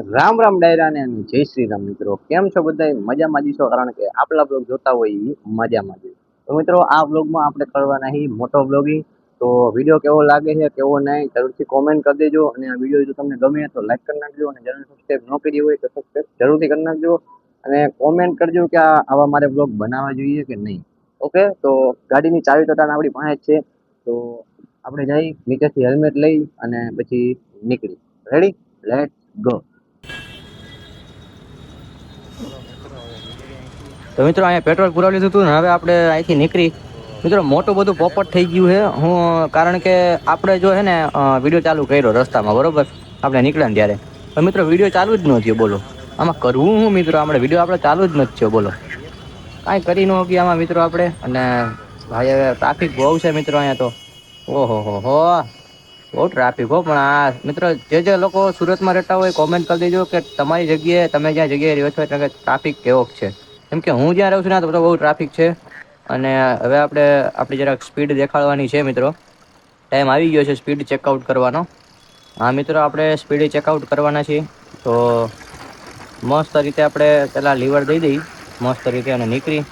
રામ રામ ડાયરા ને જય શ્રી રામ મિત્રો. કેમ છો બધા? મજામાં જ છો? કારણ કે આપણા બ્લોગ જોતા હોય ઈ મજામાં જ. તો મિત્રો આ બ્લોગમાં આપણે કરવાના હી મોટો બ્લોગિંગ. તો વિડીયો કેવો લાગે છે કેવો નહીં જરૂરથી કોમેન્ટ કરી દેજો. અને આ વિડીયો જો તમને ગમે તો લાઈક કરી નાખજો, અને ચેનલ સબસ્ક્રાઇબ ન કરી હોય તો સબસ્ક્રાઇબ જરૂરથી કરી નાખજો. અને કોમેન્ટ કરજો કે આવા મારે બ્લોગ બનાવવા જોઈએ કે નહીં. ઓકે, તો ગાડીની ચાવી તો આપણી પાસે જ છે. તો આપણે જઈ નીચેથી હેલ્મેટ લઈ અને પછી નીકળી. રેડી? Let's go. તો મિત્રો અહીંયા પેટ્રોલ પુરાવી લીધું હતું ને હવે આપણે અહીંથી નીકળી. મિત્રો મોટું બધું પોપટ થઈ ગયું છે. હું કારણ કે આપણે જો છે ને વિડીયો ચાલુ કર્યો રસ્તામાં, બરોબર આપણે નીકળ્યા ને ત્યારે. પણ મિત્રો વિડીયો ચાલુ જ ન થયો. બોલો આમાં કરવું હું મિત્રો? આપણે વિડીયો આપણે ચાલુ જ નથી થયો. બોલો કાંઈ કરી ન હોકી આમાં મિત્રો આપણે. અને ભાઈ હવે ટ્રાફિક બહુ છે મિત્રો અહીંયા તો. ઓહો હો, બહુ ટ્રાફિક હો. પણ આ મિત્રો જે લોકો સુરતમાં રહેતા હોય કોમેન્ટ કરી દેજો કે તમારી જગ્યાએ તમે જ્યાં જગ્યાએ રહ્યો છો ત્યાં ટ્રાફિક કેવો છે. કેમ કે હું જ્યાં રહું છું ને તો બહુ ટ્રાફિક છે. અને હવે આપણે આપણી જરાક સ્પીડ દેખાડવાની છે મિત્રો. ટાઈમ આવી ગયો છે સ્પીડ ચેકઆઉટ કરવાનો. હા મિત્રો, આપણે સ્પીડ ચેકઆઉટ કરવાના છીએ. તો મસ્ત રીતે આપણે પેલા લીવર દઈ દઈ મસ્ત રીતે અને નીકળી.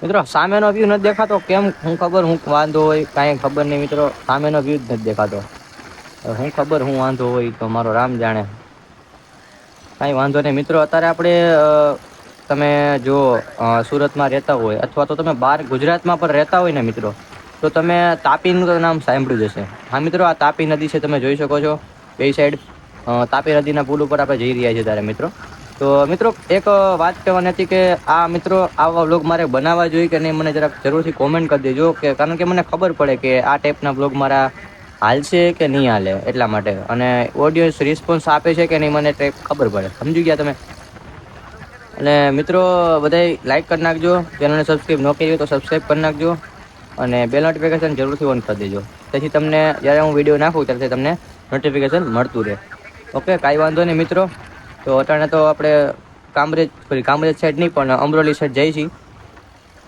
મિત્રો સામેનો વ્યૂ નથી દેખાતો, કેમ હું ખબર હું વાંધો હોય કાંઈ ખબર નહીં મિત્રો. સામેનો વ્યૂ જ નથી દેખાતો. હું ખબર હું વાંધો હોય તો મારો રામ જાણે. કાંઈ વાંધો નહીં મિત્રો. અત્યારે આપણે તમે જો સુરતમાં રહેતા હોય અથવા તો તમે બહાર ગુજરાતમાં પણ રહેતા હોય ને મિત્રો, તો તમે તાપીનું તો નામ સાંભળ્યું જ હશે. હા મિત્રો, આ તાપી નદી છે, તમે જોઈ શકો છો બે સાઈડ. તાપી નદીના પુલ ઉપર આપણે જઈ રહ્યા છીએ ત્યારે મિત્રો. તો મિત્રો એક વાત કહેવાની હતી કે આ મિત્રો આવા વ્લોગ મારે બનાવવા જોઈએ કે નહીં, મને જરાક જરૂરથી કોમેન્ટ કરી દેજો. કે કારણ કે મને ખબર પડે કે આ ટાઈપના વ્લોગ મારા હાલશે કે નહીં હાલે એટલા માટે. અને ઓડિયન્સ રિસ્પોન્સ આપે છે કે નહીં મને ટાઈપ ખબર પડે. સમજી ગયા તમે? અને મિત્રો બધાય લાઈક કરી નાખજો. ચેનલને સબસ્ક્રાઈબ ન કરી હોય તો સબસ્ક્રાઈબ કરી નાખજો. અને બેલ નોટિફિકેશન જરૂરથી ઓન કરી દેજો. તેથી તમને જ્યારે હું વિડીયો નાખું ત્યારે તમને નોટિફિકેશન મળતું રહે. ઓકે, કાંઈ વાંધો નહીં મિત્રો. તો અટાણે તો આપણે કામરેજ સાઈડ નહીં પણ અમરોલી સાઈડ જઈએ છીએ.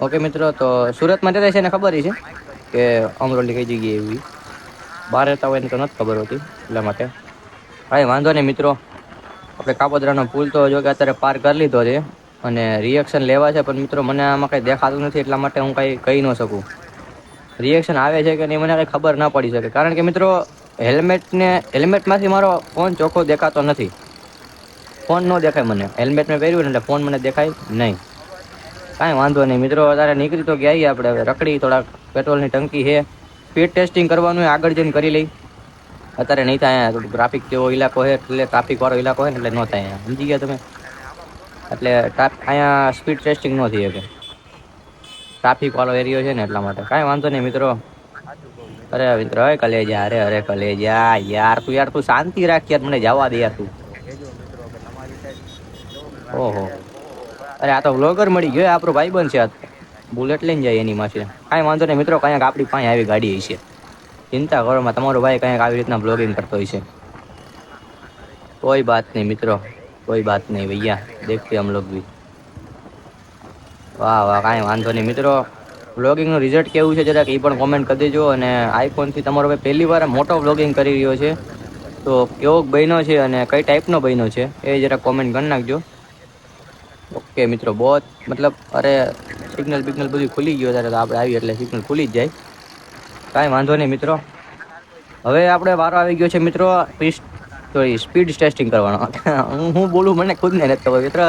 ઓકે મિત્રો, તો સુરતમાં રહેતા છે ને ખબર છે કે અમરોલી કઈ જગ્યાએ એવી. બહાર રહેતા હોય એને તો નથી ખબર હોતી, એટલા માટે કાંઈ વાંધો નહીં મિત્રો. આપણે કાપોદ્રાનો પુલ તો જો કે અત્યારે પાર કરી લીધો છે અને રિએક્શન લેવા છે. પણ મિત્રો મને આમાં કંઈ દેખાતું નથી, એટલા માટે હું કંઈ કહી ન શકું. રિએક્શન આવે છે કે નહીં મને કંઈ ખબર ના પડી શકે. કારણ કે મિત્રો હેલ્મેટમાંથી મારો ફોન ચોખ્ખો દેખાતો નથી. ફોન ન દેખાય મને. હેલ્મેટ મેં પહેર્યું ને એટલે ફોન મને દેખાય નહીં. કાંઈ વાંધો નહીં મિત્રો. અત્યારે નીકળી તો ગયા આપણે. હવે રખડી થોડાક પેટ્રોલની ટંકી છે. સ્પીડ ટેસ્ટિંગ કરવાનું આગળ જઈને કરી લઈ. અત્યારે નહીં થાય. અહીંયા ટ્રાફિક જેવો ઇલાકો છે એટલે ટ્રાફિકવાળો ઇલાકો છે ને એટલે ન થાય. અહીંયા સમજી ગયા તમે? એટલે અહીંયા સ્પીડ ટેસ્ટિંગ ન થઈ શકે. ટ્રાફિકવાળો એરિયો છે ને એટલા માટે. કાંઈ વાંધો નહીં મિત્રો. અરે મિત્ર, અરે કલેજા, અરે કલેજા યાર તું શાંતિ રાખ યાર, મને જવા દે યાર તું. ઓહો, અરે આ તો વ્લોગર મળી ગયો. આપણો ભાઈબંધ છે. આ બુલેટ લઈને જાય એની માસે. કાંઈ વાંધો નહીં મિત્રો. કંઈક આપણી પાસે આવી ગાડી છે. ચિંતા કરોમાં તમારો ભાઈ કંઈક આવી રીતના બ્લોગિંગ કરતો હોય છે. કોઈ બાત નહીં મિત્રો, કોઈ બાત નહીં ભૈયા, દેખતે હમ લોગ ભી. વાહ વાહ, કાંઈ વાંધો નહીં મિત્રો. વ્લોગિંગનું રિઝલ્ટ કેવું છે જરાક એ પણ કોમેન્ટ કરી દેજો. અને આઈફોનથી તમારો ભાઈ પહેલી વાર મોટો વ્લોગિંગ કરી રહ્યો છે, તો કેવો બન્યો છે અને કઈ ટાઈપનો બન્યો છે એ જરાક કોમેન્ટ કરી નાખજો. ઓકે મિત્રો, બહુ મતલબ અરે સિગ્નલ બિગ્નલ બધું ખુલી ગયું. ત્યારે તો આપણે આવીએ એટલે સિગ્નલ ખુલી જ જાય. કાંઈ વાંધો નહીં મિત્રો. હવે આપણે વારો આવી ગયો છે મિત્રો સ્પીડ ટેસ્ટિંગ કરવાનો. હું બોલું મને ખુદને નથી ખબર મિત્રો.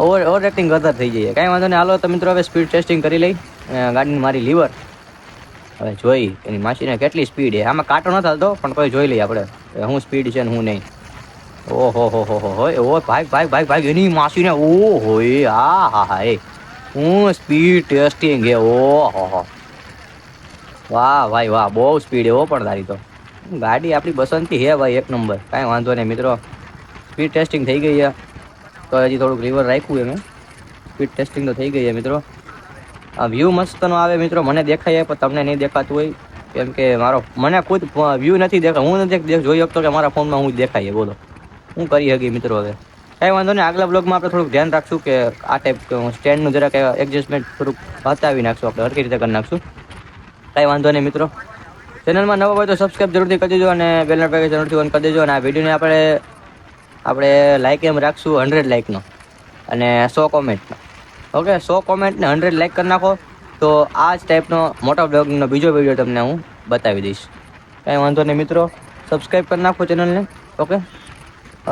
ઓવર એક્ટિંગ કરતા થઈ જઈએ. કાંઈ વાંધો નહીં. હાલો તો મિત્રો હવે સ્પીડ ટેસ્ટિંગ કરી લઈ. ગાડીની મારી લીવર હવે જોઈ એની માસીને કેટલી સ્પીડ છે. આમાં કાંટો નથી હાલતો પણ કોઈ જોઈ લઈએ આપણે હું સ્પીડ છે ને હું નહીં. ઓહો હો ભાઈ એની માસીને. ઓહો હા એ હું સ્પીડ ટેસ્ટિંગ હે. ઓહો વાહ ભાઈ વાહ, બહુ સ્પીડ હો પણ તારી તો. ગાડી આપણી બસંતી હે ભાઈ, એક નંબર. કાંઈ વાંધો નહીં મિત્રો. સ્પીડ ટેસ્ટિંગ થઈ ગઈ છે. તો હજી થોડુંક રિવર રાખ્યું એમ. સ્પીડ ટેસ્ટિંગ તો થઈ ગઈ છે મિત્રો. આ વ્યૂ મસ્ત નો આવે મિત્રો. મને દેખાય પણ તમને નહીં દેખાતું હોય, કેમ કે મને ખુદ વ્યૂ નથી દેખાય. હું નથી જોઈ શકતો કે મારા ફોનમાં હું દેખાય. બોલો હું કરી શકી મિત્રો. હવે કાંઈ વાંધો નહીં. આગલા બ્લોગમાં આપણે થોડુંક ધ્યાન રાખશું કે આ ટાઈપ સ્ટેન્ડનું જરાક એડજસ્ટમેન્ટ થોડુંક બતાવી નાખશું. આપણે હરખી રીતે કરી નાખશું. કાંઈ વાંધો નહીં મિત્રો. ચેનલમાં નવો હોય તો સબસ્ક્રાઈબ જરૂરથી કરી દેજો અને બેલ નોટિફિકેશન જરૂરથી ઓન કરી દેજો. અને આ વિડીયોને આપણે આપણે લાઈક એમ રાખશું 100 લાઈકનો અને 100 કોમેન્ટનો. ઓકે, 100 કોમેન્ટ ને 100 લાઈક કરી નાખો તો આ જ ટાઈપનો મોટા બ્લોગિંગનો બીજો વિડીયો તમને હું બતાવી દઈશ. કાંઈ વાંધો નહીં મિત્રો, સબસ્ક્રાઈબ કરી નાખો ચેનલને. ઓકે.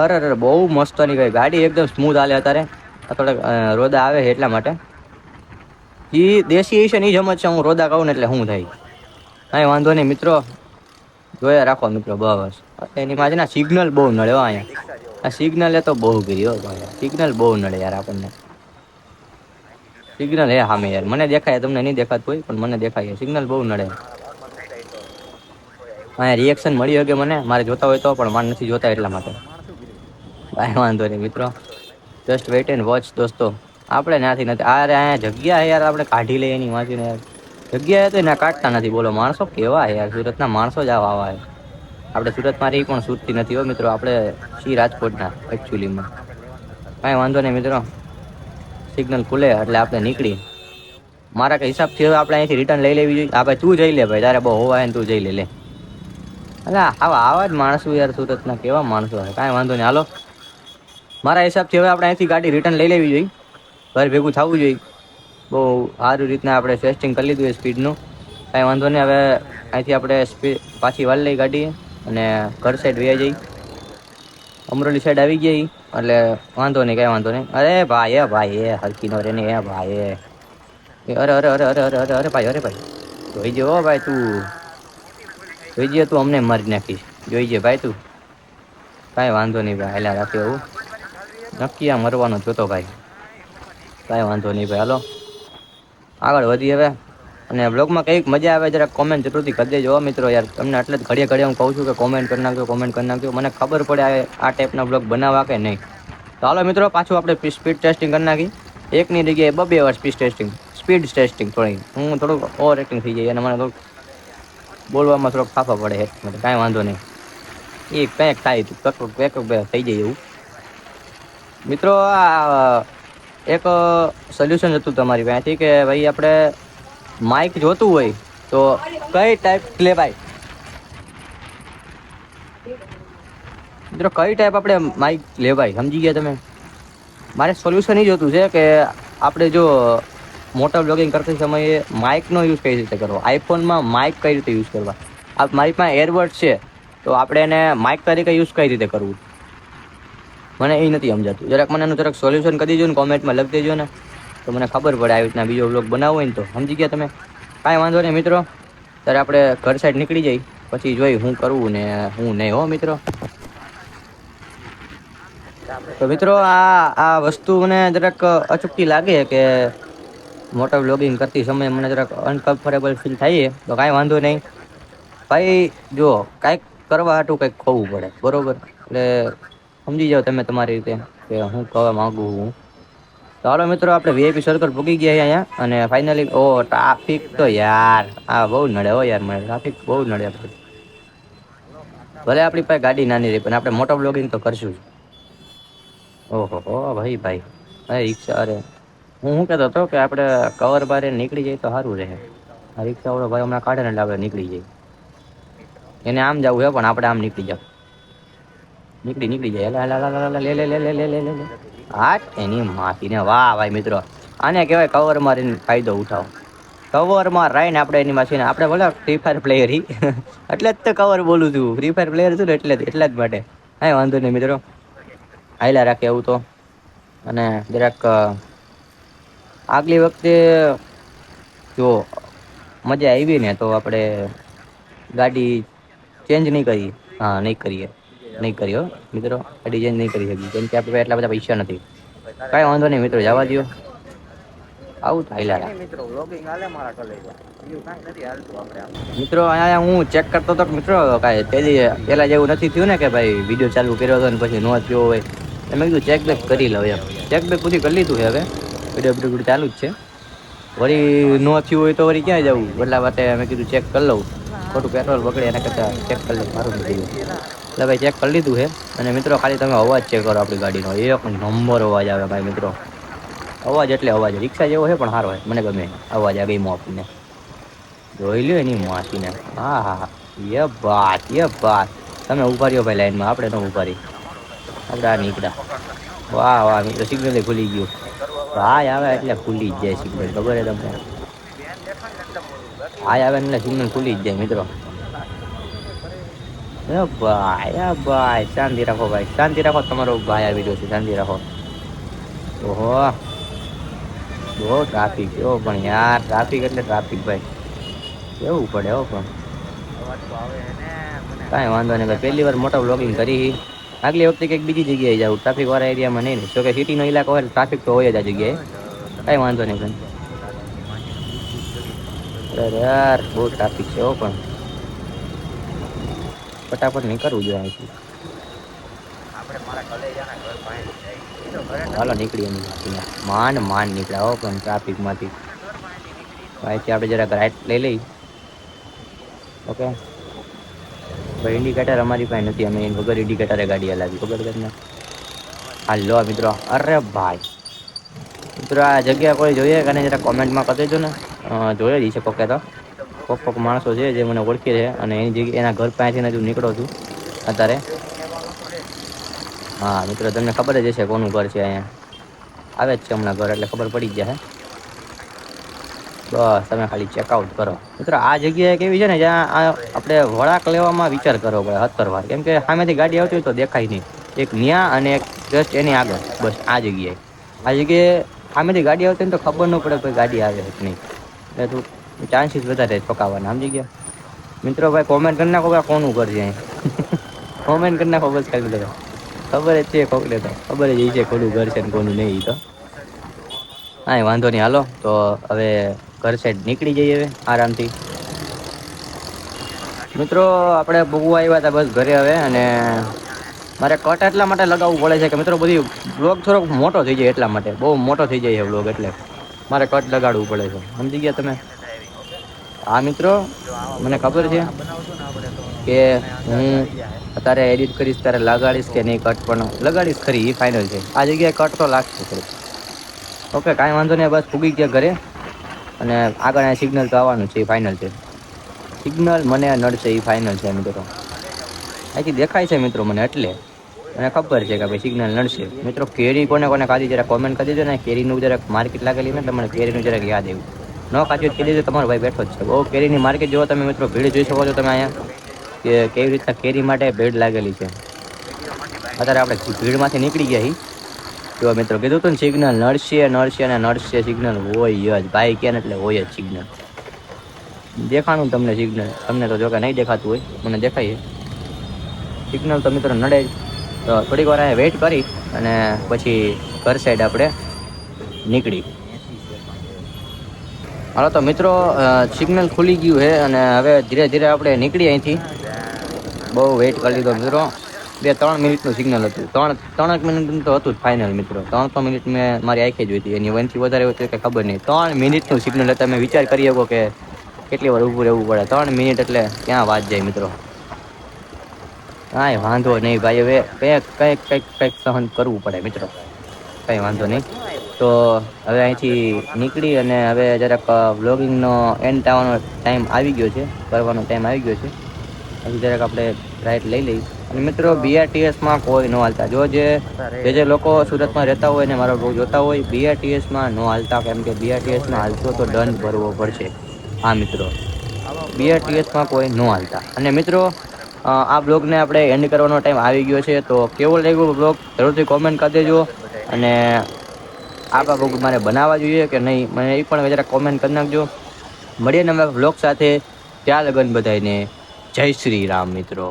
અરે અરે બહુ મસ્તની ભાઈ ગાડી એકદમ સ્મૂથ હાલે અત્યારે. થોડાક રોદા આવે છે એટલા માટે. એ દેશી છે ને એ જ સમજ છે, હું રોદા કહું ને એટલે શું થાય. કાંઈ વાંધો નહીં મિત્રો, જોયા રાખો મિત્રો. બસ એની માં છે ને સિગ્નલ બહુ નડે હો અહીંયા. આ સિગ્નલ એ તો બહુ ગઈ હો ભાઈ, સિગ્નલ બહુ નડે યાર આપણને. સિગ્નલ હે સામે યાર, મને દેખાય, તમને નહીં દેખાતું હોય પણ મને દેખાય સિગ્નલ બહુ નડે. અહીંયા રિએક્શન મળી શકે મને, મારે જોતા હોય તો, પણ મારે નથી જોતા એટલા માટે. કાંઈ વાંધો નહીં મિત્રો, જસ્ટ વેઇટ એન્ડ વોચ દોસ્તો. આપણે ત્યાંથી નથી, અરે અહીંયા જગ્યા યાર, આપણે કાઢી લઈએ એની વાંચીને યાર. જગ્યાએ તો ના કાઢતા નથી. બોલો માણસો કેવા યાર, સુરતના માણસો જ આવા આવા. આપણે સુરતમાં રહી પણ સુરતી નથી હો મિત્રો, આપણે શ્રી રાજકોટના એકચ્યુઅલીમાં. કાંઈ વાંધો નહીં મિત્રો, સિગ્નલ ખુલે એટલે આપણે નીકળી. મારા કઈ હિસાબથી હવે આપણે અહીંથી રિટર્ન લઈ લેવી જોઈએ. આપણે તું જઈ લે ભાઈ, તારે બહુ હોવાય ને તું જઈ લે. એટલે આવા જ માણસો યાર, સુરતના કેવા માણસો. કાંઈ વાંધો નહીં, હાલો. મારા હિસાબથી હવે આપણે અહીંથી ગાડી રિટર્ન લઈ લેવી જોઈએ, ઘર ભેગું થવું જોઈએ. બહુ સારી રીતના આપણે ટેસ્ટિંગ કરી લીધું એ સ્પીડનું. કાંઈ વાંધો નહીં, હવે અહીંથી આપણે સ્પીડ પાછી વાળી લઈ ગાડી અને ઘર સાઈડ વહી જઈ. અમરોલી સાઈડ આવી ગઈ એટલે વાંધો નહીં, કાંઈ વાંધો નહીં. અરે ભાઈ એ હલકી નો રે ને એ ભાઈ અરે અરે અરે અરે અરે અરે ભાઈ જોઈ જે હો ભાઈ, તું જોઈ જે, તું અમને મારી નાખીશ. જોઈ જે ભાઈ તું. કાંઈ વાંધો નહીં ભાઈ, હાલ્યા રાખે એવું નક્કી આ મરવાનો જોતો ભાઈ. કાંઈ વાંધો નહીં ભાઈ, હાલો આગળ વધી હવે. અને બ્લોગમાં કંઈક મજા આવે જરાક કોમેન્ટ જરૂરથી કરી દેજો મિત્રો યાર. તમને એટલે જ ઘડીએ ઘડીએ હું કહું છું કે કોમેન્ટ કરી નાખજો, કોમેન્ટ કરી નાખજો. મને ખબર પડે આ ટાઈપના બ્લોગ બનાવવા કે નહીં. તો હાલો મિત્રો, પાછું આપણે સ્પીડ ટેસ્ટિંગ કરી નાખી. એકની જગ્યાએ 2 વાર સ્પીડ ટેસ્ટિંગ થોડી હું થોડુંક ઓવર એક્ટિંગ થઈ જાય અને મને થોડુંક બોલવામાં થોડોક ફાફા પડે. કાંઈ વાંધો નહીં, એ કંઈક થાય થઈ જાય એવું. મિત્રો આ એક સોલ્યુશન હતું તમારી પાસેથી કે ભાઈ આપણે માઇક જોતું હોય તો કઈ ટાઈપ લેવાય. મિત્રો કઈ ટાઈપ આપણે માઇક લેવાય, સમજી ગયા તમે? મારે સોલ્યુશન એ જોતું છે કે આપણે જો મોટા બ્લોગિંગ કરતી સમયે માઇકનો યુઝ કઈ રીતે કરવો, આઈફોનમાં માઇક કઈ રીતે યુઝ કરવા. મારી પાસે એરબડ છે તો આપણે એને માઇક તરીકે યુઝ કઈ રીતે કરવું, મને એ નથી સમજાતું. જરાક મને એનું જરાક સોલ્યુશન કરી દેજો ને, કોમેન્ટમાં લખી દેજો ને, તો મને ખબર પડે આવી રીતના બીજો બ્લોગ બનાવવો હોય ને તો. સમજી ગયા તમે? કાંઈ વાંધો નહીં મિત્રો, ત્યારે આપણે ઘર સાઈડ નીકળી જઈ પછી જોઈ હું કરવું ને હું નહીં હો મિત્રો. તો મિત્રો આ વસ્તુ મને જરાક અચૂકતી લાગે કે મોટા બ્લોગિંગ કરતી સમયે મને જરાક અનકમ્ફર્ટેબલ ફીલ થાય. તો કાંઈ વાંધો નહીં ભાઈ, જો કાંઈક કરવા હાટું કંઈક ખોવું પડે, બરોબર? એટલે સમજી જાઓ તમે તમારી રીતે કે હું કહેવા માગું હું. તો હાલો મિત્રો, આપણે વીઆઈપી સર્કલ પૂગી ગયા અહીંયા અને ફાઇનલી ટ્રાફિક તો યાર આ બહુ નડે હો યાર, મને ટ્રાફિક બહુ નડે. ભલે આપણી પાસે ગાડી નાની રહી પણ આપણે મોટો બ્લોગિંગ તો કરશું. ઓહો ભાઈ અરે રિક્ષા, અરે હું શું કહેતો હતો કે આપણે કવર બારે નીકળી જાય તો સારું રહે. આ રિક્ષાવાળો ભાઈ હમણાં કાઢે ને એટલે આપણે નીકળી જઈએ. એને આમ જવું છે પણ આપણે આમ નીકળી જાય. નીકળી જાય લે હાટ એની માથીને. વાહ ભાઈ મિત્રો, આને કહેવાય કવર મારીને ફાયદો ઉઠાવો. કવરમાં રહીને આપણે એની માથીને આપણે બોલે ફ્રી ફાયર પ્લેયર એટલે જ તો કવર બોલું છું, ફ્રી ફાયર પ્લેયર છું ને એટલા જ માટે. કાંઈ વાંધો નહીં મિત્રો, હાલ્યા રાખે એવું તો. અને જરાક આગલી વખતે જો મજા આવી ને તો આપણે ગાડી ચેન્જ નહીં કરીએ. નહીં કરીએ મિત્રો, ગાડી ચેન્જ નહીં કરી શકીએ કેમ કે આપણે એટલા બધા પૈસા નથી. કાંઈ વાંધો નહીં મિત્રો, જવા દો. આવું તો હાલ્યા મિત્રો. અહીંયા હું ચેક કરતો હતો મિત્રો, કાંઈ પહેલા જેવું નથી થયું ને કે ભાઈ વિડીયો ચાલુ કર્યો હતો ને પછી ન થયો હોય. મેં કીધું ચેક બેક કરી લઉં એમ. ચેક બેક પૂરી કરી લીધું છે, હવે વિડીયો ચાલુ જ છે. વળી ન થયું હોય તો વળી ક્યાં જવું, એટલા માટે મેં કીધું ચેક કરી લઉં, ખોટું પેટ્રોલ બગડે એના કરતાં ચેક કરી લઉં સારું નથી. એટલે ભાઈ ચેક કરી લીધું છે. અને મિત્રો ખાલી તમે અવાજ ચેક કરો આપણી ગાડીનો, એક નંબર અવાજ આવે ભાઈ મિત્રો. અવાજ એટલે અવાજ રિક્ષા જેવો છે પણ સારો હોય, મને ગમે અવાજ આ ગઈ આપણને. જોઈ લ્યો એની માસીને. હા એ વાત તમે ઉભા રહ્યો ભાઈ લાઈનમાં, આપણે ન ઉભા રહી. આપણે આ નીકળ્યા. વાહ વાહ મિત્રો સિગ્નલ ખુલી ગયું. હાય આવે એટલે ખુલી જ જાય સિગ્નલ, ખબર છે તમને? હાય આવે એટલે સિગ્નલ ખુલી જ જાય મિત્રો. ભાઈ શાંતિ રાખો, ભાઈ શાંતિ રાખો. તમારો ભાઈ આવી રહ્યો છે, શાંતિ રાખો. ઓહો બહુ ટ્રાફિક એવો, પણ યાર ટ્રાફિક એટલે ટ્રાફિક ભાઈ, કેવું પડે હો. પણ કાંઈ વાંધો નહીં ભાઈ, પહેલી વાર મોટો વ્લોગિંગ કરી. આગલી વખતે કંઈક બીજી જગ્યાએ જાવ, ટ્રાફિક વાળા એરિયામાં નહીં. જો કે સિટીનો ઇલાકો હોય ટ્રાફિક તો હોય જ આ જગ્યાએ. કાંઈ વાંધો નહીં ભાઈ. અરે યાર બહુ ટ્રાફિક છે હો. પણ ફટાફટ નીકળવું જોઈએ અહીંથી. હાલો નીકળી માંડ નીકળ્યા હો, પણ ટ્રાફિકમાંથી. અહીંથી આપણે જરાક રાઈટ લઈ લઈ. ઓકે ભાઈ, ઇન્ડિકેટર અમારી પાસે નથી, અમે વગર ઇન્ડિકેટરે ગાડી હલાવી, ખબર તમને? હાલો મિત્રો. અરે ભાઈ મિત્રો, આ જગ્યા કોઈ જોઈએ કે જરા કોમેન્ટમાં કરી દેજો ને. જોઈ જ છે કોકે તો, કોક માણસો છે જે મને ઓળખી છે, અને એની જગ્યાએ એના ઘર પાસેથી હજુ નીકળો છું અત્યારે. હા મિત્રો, તમને ખબર જ હશે કોનું ઘર છે. અહીંયા આવે જ છે હમણાં ઘર, એટલે ખબર પડી જ જાય. બસ તમે ખાલી ચેકઆઉટ કરો મિત્રો. આ જગ્યાએ કેવી છે ને, જ્યાં આપણે વળાંક લેવામાં વિચાર કરવો પડે 17 વાર, કેમ કે સામેથી ગાડી આવતી હોય તો દેખાય નહીં. એક ન્યા અને એક જસ્ટ એની આગળ, બસ આ જગ્યાએ. આ જગ્યાએ સામેથી ગાડી આવતી હોય ને તો ખબર ન પડે કોઈ ગાડી આવે કે નહીં, એટલે તું ચાન્સીસ વધારે પકાવવાના, સમજી ગયા મિત્રો? ભાઈ કોમેન્ટ કરી નાખો ભાઈ, કોનું ઘર છે કોમેન્ટ કરી નાખો બસ. ખાલી બધા ખબર જ છે, કોકને તો ખબર જ છે કોનું ઘર છે ને કોનું નહીં. તો હા વાંધો નહીં, હાલો તો હવે ઘર સાઈડ નીકળી જઈએ હવે આરામથી. મિત્રો આપણે ભોગવા આવ્યા હતા બસ ઘરે હવે, અને મારે કટ એટલા માટે લગાવવું પડે છે કે મિત્રો બધી બ્લોગ થોડોક મોટો થઈ જાય, એટલા માટે બહુ મોટો થઈ જાય છે બ્લોગ, એટલે મારે કટ લગાડવું પડે છે, સમજી ગયા તમે? હા મિત્રો, મને ખબર છે કે હું અત્યારે એડિટ કરીશ ત્યારે લગાડીશ કે નહીં કટ, પણ લગાડીશ ખરી, એ ફાઇનલ છે. આ જગ્યાએ કટ તો લાગશે ખરી. ઓકે કાંઈ વાંધો નહીં, બસ ફૂગી ગયા ઘરે, અને આગળ સિગ્નલ તો આવવાનું છે, એ ફાઇનલ છે. સિગ્નલ મને નડશે એ ફાઇનલ છે મિત્રો. અહીંથી દેખાય છે મિત્રો મને, એટલે મને ખબર છે કે ભાઈ સિગ્નલ નડશે. મિત્રો કેરી કોને કોને ખાધી જરા કોમેન્ટ કરી દેજો ને. કેરીનું જરાક માર્કેટ લાગેલી ને, મને કેરીનું જરાક યાદ આવ્યું. ન ખાધી કેરી તો તમારો ભાઈ બેઠો જ છે. બહુ કેરીની માર્કેટ જોવો તમે મિત્રો, ભીડ જોઈ શકો છો તમે અહીંયા, કે કેવી રીતના કેરી માટે ભીડ લાગેલી છે. અત્યારે આપણે ભીડમાંથી નીકળી ગયા છીએ. જો મિત્રો કીધું હતું ને, સિગ્નલ નડશે નડશે અને નડશે. સિગ્નલ હોય જ ભાઈ, કે એટલે હોય જ સિગ્નલ. દેખાણું તમને સિગ્નલ? તમને તો જો કે નહીં દેખાતું હોય, મને દેખાય સિગ્નલ તો મિત્રો નડે જ. તો થોડીક વાર અહીંયા વેઇટ કરી અને પછી ઘર સાઈડ આપણે નીકળી. હાલો તો મિત્રો, સિગ્નલ ખુલી ગયું છે અને હવે ધીરે ધીરે આપણે નીકળી અહીંથી. બહુ વેઇટ કરી લીધો મિત્રો, 2-3 મિનિટનું સિગ્નલ હતું. 3 મિનિટનું તો હતું જ ફાઇનલ મિત્રો. 3 મિનિટ મેં મારી આંખે જોઈ હતી, એની વનથી વધારે હોય તો કંઈ ખબર નહીં. 3 મિનિટનું સિગ્નલ હતા. તમે વિચાર કરી શકો કે કેટલી વાર ઊભું રહેવું પડે. 3 મિનિટ એટલે ક્યાં વાત જાય મિત્રો. કાંઈ વાંધો નહીં ભાઈ, હવે કંઈક સહન કરવું પડે મિત્રો, કંઈ વાંધો નહીં. તો હવે અહીંથી નીકળી અને હવે જરાક વ્લોગિંગનો એન્ડ આવવાનો ટાઈમ આવી ગયો છે, કરવાનો ટાઈમ આવી ગયો છે. હજી જરાક આપણે રાઈટ લઈ લઈ. અને મિત્રો BRTSમાં કોઈ ન હાલતા. જો જે લોકો સુરતમાં રહેતા હોય ને મારો બ્લોગ જોતા હોય, BRTSમાં ન હાલતા, કેમ કે BRTSમાં હાલતો તો દંડ ભરવો પડશે. હા મિત્રો, BRTSમાં કોઈ ન હાલતા. અને મિત્રો આ બ્લોગને આપણે એન્ડ કરવાનો ટાઈમ આવી ગયો છે. તો કેવો લાગ્યો બ્લોગ જરૂરથી કોમેન્ટ કરી દેજો, અને આ બ્લોગ મારે બનાવવા જોઈએ કે નહીં મને એ પણ જરા કોમેન્ટ કરી નાખજો. મળીએ નવા બ્લોગ સાથે. ત્યાં લગન બધાને જય શ્રી રામ મિત્રો.